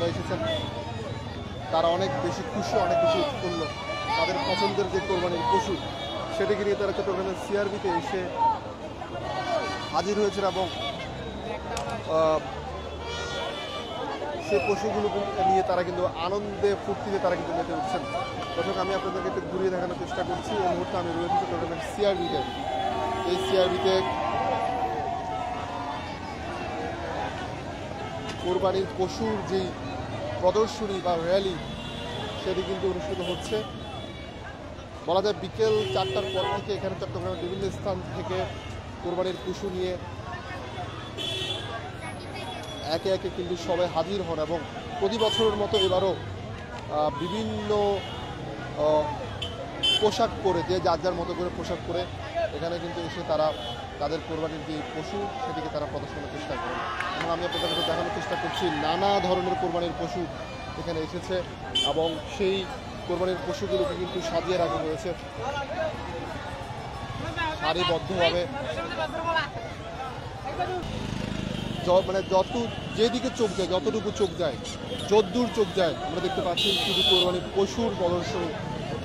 যারা এসেছেন তারা অনেক বেশি খুশি, অনেক বেশি উৎফুল্ল। তাদের পছন্দের যে কোরবানির পশু সেটিকে নিয়ে তারা চট্টগ্রামের সিআরবিতে এসে হাজির হয়েছেন এবং সেই পশুগুলো নিয়ে তারা কিন্তু আনন্দে ফুর্তিতে তারা কিন্তু মেতে উঠছেন। দর্শক, আমি আপনাদেরকে একটু ঘুরিয়ে দেখানোর চেষ্টা করছি। এই মুহূর্তে আমি রয়েছি চট্টগ্রামের সিআরবিতে। এই সিআরবিতে কোরবানির পশুর যেই প্রদর্শনী বা র্যালি সেটি কিন্তু অনুষ্ঠিত হচ্ছে। বলা যায় বিকেল 4টার পর থেকে এখানে চট্টগ্রামের বিভিন্ন স্থান থেকে কোরবানির পশু নিয়ে একে একে কিন্তু সবাই হাজির হন এবং প্রতি বছরের মতো এবারও বিভিন্ন পোশাক পরে, যে যার যার মতো করে পোশাক পরে এখানে কিন্তু এসে তারা তাদের কোরবানির যে পশু সেটিকে তারা প্রদর্শনের চেষ্টা করেন। এবং আমি আপনাদেরকে দেখানোর চেষ্টা করছি নানা ধরনের কোরবানির পশু এখানে এসেছে এবং সেই কোরবানির পশুগুলোকে কিন্তু সাজিয়ে রাখা হয়েছে সারিবদ্ধভাবে। মানে যেদিকে চোখ যায়, যতটুকু চোখ যায়, যদ্দূর চোখ যায় আমরা দেখতে পাচ্ছি শুধু কোরবানির পশুর প্রদর্শনী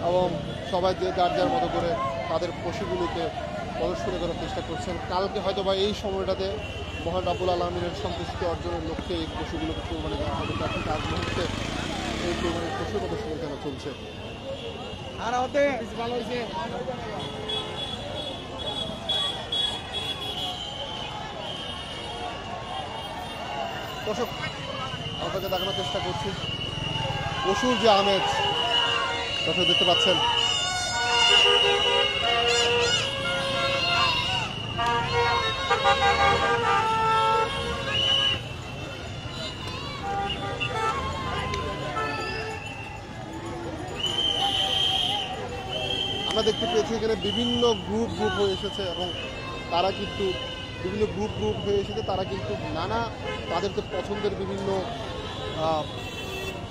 এবং সবাই যে যার যার মতো করে তাদের পশুগুলোকে প্রদর্শনী করার চেষ্টা করছেন। কালকে হয়তো বা এই সময়টাতে মহান রাব্বুল আলামিনের সন্তুষ্টি অর্জনের লক্ষ্যে এই পশুগুলোকে কোরবানি করা হবে। এখন আজ মুহূর্তে এই কোরবানির পশু প্রদর্শনী কেন চলছে। দর্শক, আপনাকে দেখানোর চেষ্টা করছি পশুর যে আমেজ। দর্শক দেখতে পাচ্ছেন আমরা দেখতে পেয়েছি এখানে বিভিন্ন গ্রুপ হয়ে এসেছে এবং তারা কিন্তু বিভিন্ন গ্রুপ হয়ে এসেছে। তারা কিন্তু নানা তাদের যে পছন্দের বিভিন্ন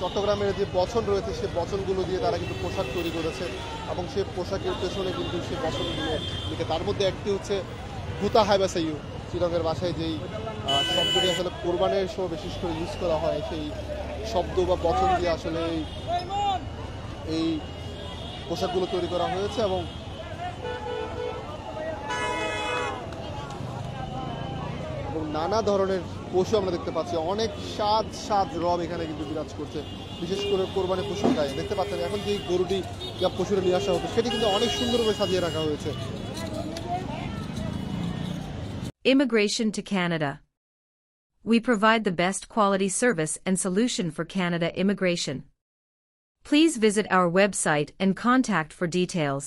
চট্টগ্রামের যে বচন রয়েছে সেই বচনগুলো দিয়ে তারা কিন্তু পোশাক তৈরি করেছে এবং সেই পোশাকের পেছনে কিন্তু সেই বচনগুলো লিখে। তার মধ্যে একটি হচ্ছে গুতা হাইবাসাইউ, চিরঙ্গের ভাষায় যেই শব্দটি আসলে কোরবানের সময় বিশেষ করে ইউজ করা হয়, সেই শব্দ বা বচন দিয়ে আসলে এই পোশাকগুলো তৈরি করা হয়েছে এবং নানা ধরনের পশু আমরা দেখতে পাচ্ছি। অনেক সাজ রব এখানে কিন্তু বিরাজ করছে, বিশেষ করে কোরবানি পশুর গায়ে দেখতে পাচ্ছেন। এখন যে গরুটি যা পশুরে নিয়ে আসা হতো সেটি কিন্তু অনেক সুন্দরভাবে সাজিয়ে রাখা হয়েছে। Immigration to Canada. We provide the best quality service and solution for Canada immigration. Please visit our website and contact for details.